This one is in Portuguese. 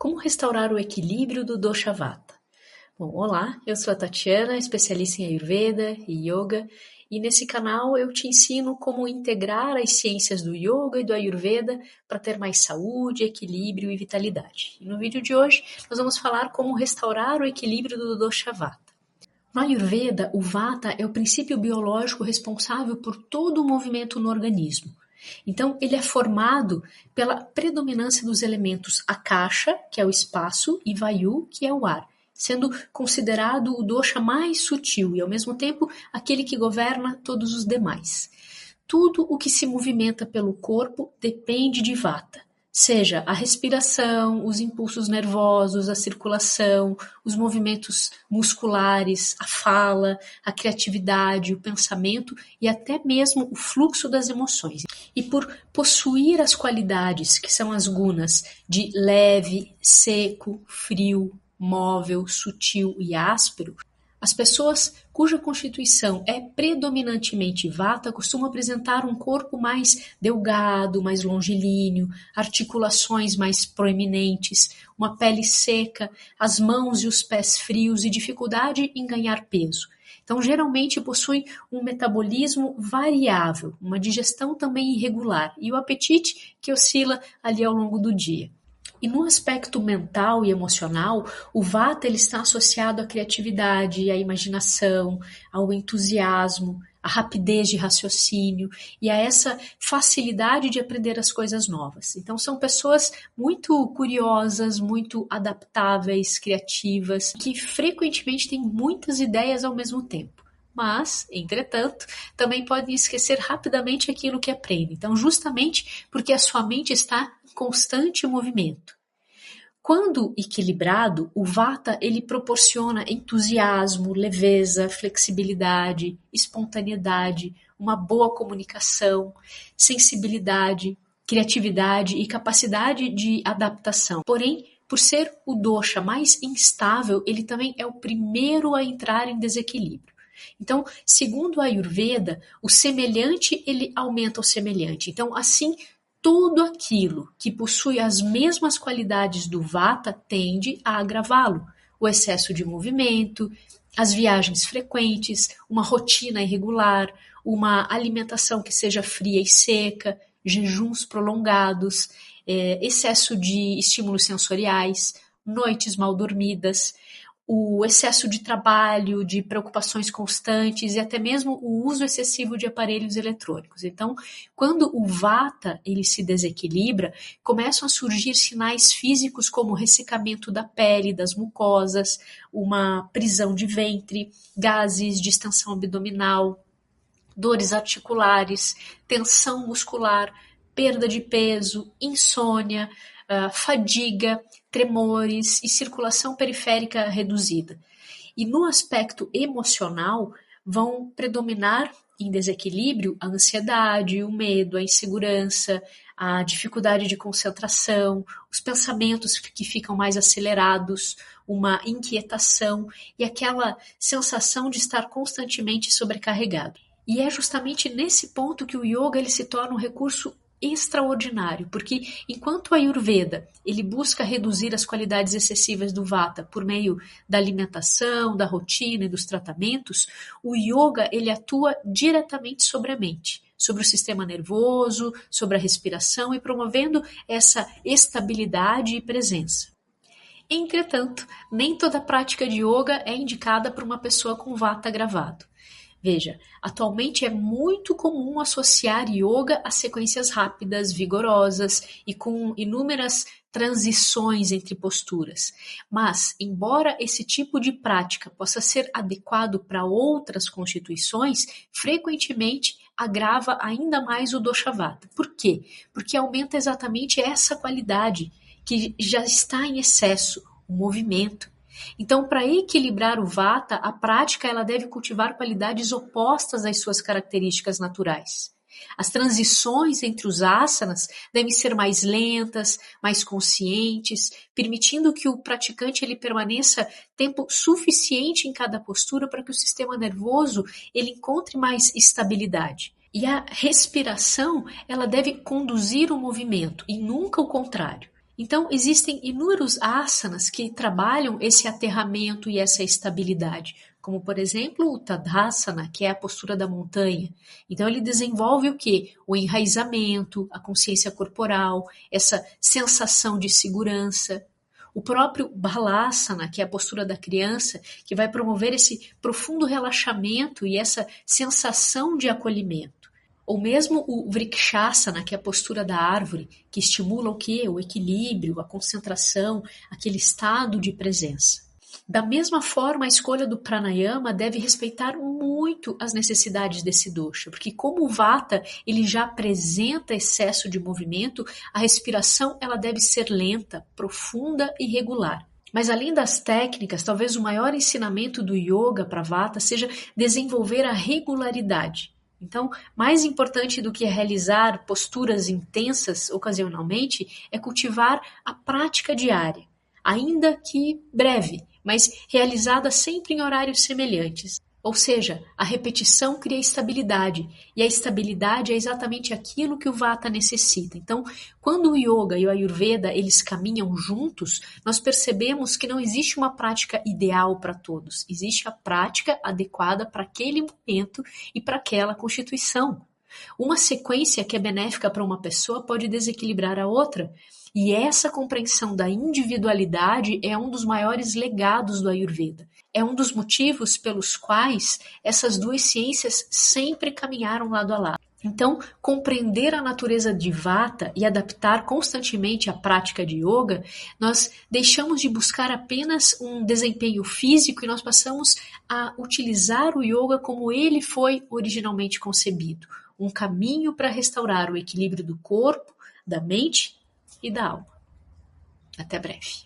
Como restaurar o equilíbrio do dosha vata? Bom, olá, eu sou a Tatiana, especialista em Ayurveda e Yoga, e nesse canal eu te ensino como integrar as ciências do Yoga e do Ayurveda para ter mais saúde, equilíbrio e vitalidade. E no vídeo de hoje nós vamos falar como restaurar o equilíbrio do dosha vata. No Ayurveda, o vata é o princípio biológico responsável por todo o movimento no organismo. Então, ele é formado pela predominância dos elementos akasha, que é o espaço, e vayu, que é o ar, sendo considerado o dosha mais sutil e, ao mesmo tempo, aquele que governa todos os demais. Tudo o que se movimenta pelo corpo depende de vata, seja a respiração, os impulsos nervosos, a circulação, os movimentos musculares, a fala, a criatividade, o pensamento e até mesmo o fluxo das emoções. E por possuir as qualidades que são as gunas de leve, seco, frio, móvel, sutil e áspero, as pessoas cuja constituição é predominantemente vata costumam apresentar um corpo mais delgado, mais longilíneo, articulações mais proeminentes, uma pele seca, as mãos e os pés frios e dificuldade em ganhar peso. Então, geralmente possuem um metabolismo variável, uma digestão também irregular e o apetite que oscila ali ao longo do dia. E no aspecto mental e emocional, o vata ele está associado à criatividade, à imaginação, ao entusiasmo, à rapidez de raciocínio e a essa facilidade de aprender as coisas novas. Então são pessoas muito curiosas, muito adaptáveis, criativas, que frequentemente têm muitas ideias ao mesmo tempo. Mas, entretanto, também podem esquecer rapidamente aquilo que aprendem. Então, justamente porque a sua mente está em constante movimento. Quando equilibrado, o vata ele proporciona entusiasmo, leveza, flexibilidade, espontaneidade, uma boa comunicação, sensibilidade, criatividade e capacidade de adaptação. Porém, por ser o dosha mais instável, ele também é o primeiro a entrar em desequilíbrio. Então, segundo a Ayurveda, o semelhante ele aumenta o semelhante. Então, assim, tudo aquilo que possui as mesmas qualidades do vata tende a agravá-lo. O excesso de movimento, as viagens frequentes, uma rotina irregular, uma alimentação que seja fria e seca, jejuns prolongados, excesso de estímulos sensoriais, noites mal dormidas, o excesso de trabalho, de preocupações constantes e até mesmo o uso excessivo de aparelhos eletrônicos. Então, quando o vata ele se desequilibra, começam a surgir sinais físicos como ressecamento da pele, das mucosas, uma prisão de ventre, gases, distensão abdominal, dores articulares, tensão muscular, perda de peso, insônia, fadiga, tremores e circulação periférica reduzida. E no aspecto emocional, vão predominar em desequilíbrio a ansiedade, o medo, a insegurança, a dificuldade de concentração, os pensamentos que ficam mais acelerados, uma inquietação e aquela sensação de estar constantemente sobrecarregado. E é justamente nesse ponto que o yoga ele se torna um recurso extraordinário, porque enquanto a Ayurveda ele busca reduzir as qualidades excessivas do vata por meio da alimentação, da rotina e dos tratamentos, o yoga ele atua diretamente sobre a mente, sobre o sistema nervoso, sobre a respiração e promovendo essa estabilidade e presença. Entretanto, nem toda prática de yoga é indicada para uma pessoa com vata agravado. Veja, atualmente é muito comum associar yoga a sequências rápidas, vigorosas e com inúmeras transições entre posturas. Mas, embora esse tipo de prática possa ser adequado para outras constituições, frequentemente agrava ainda mais o dosha vata. Por quê? Porque aumenta exatamente essa qualidade que já está em excesso, o movimento. Então, para equilibrar o vata, a prática ela deve cultivar qualidades opostas às suas características naturais. As transições entre os asanas devem ser mais lentas, mais conscientes, permitindo que o praticante ele permaneça tempo suficiente em cada postura para que o sistema nervoso ele encontre mais estabilidade. E a respiração ela deve conduzir o movimento e nunca o contrário. Então, existem inúmeros asanas que trabalham esse aterramento e essa estabilidade, como, por exemplo, o Tadasana, que é a postura da montanha. Então, ele desenvolve o quê? O enraizamento, a consciência corporal, essa sensação de segurança. O próprio Balasana, que é a postura da criança, que vai promover esse profundo relaxamento e essa sensação de acolhimento. Ou mesmo o Vrikshasana, que é a postura da árvore, que estimula o quê? O equilíbrio, a concentração, aquele estado de presença. Da mesma forma, a escolha do pranayama deve respeitar muito as necessidades desse dosha, porque como o vata ele já apresenta excesso de movimento, a respiração ela deve ser lenta, profunda e regular. Mas além das técnicas, talvez o maior ensinamento do yoga para vata seja desenvolver a regularidade. Então, mais importante do que realizar posturas intensas ocasionalmente é cultivar a prática diária, ainda que breve, mas realizada sempre em horários semelhantes. Ou seja, a repetição cria estabilidade, e a estabilidade é exatamente aquilo que o Vata necessita. Então, quando o Yoga e o Ayurveda eles caminham juntos, nós percebemos que não existe uma prática ideal para todos, existe a prática adequada para aquele momento e para aquela constituição. Uma sequência que é benéfica para uma pessoa pode desequilibrar a outra, e essa compreensão da individualidade é um dos maiores legados do Ayurveda. É um dos motivos pelos quais essas duas ciências sempre caminharam lado a lado. Então, compreender a natureza de Vata e adaptar constantemente a prática de Yoga, nós deixamos de buscar apenas um desempenho físico e nós passamos a utilizar o Yoga como ele foi originalmente concebido. Um caminho para restaurar o equilíbrio do corpo, da mente e da alma. Até breve.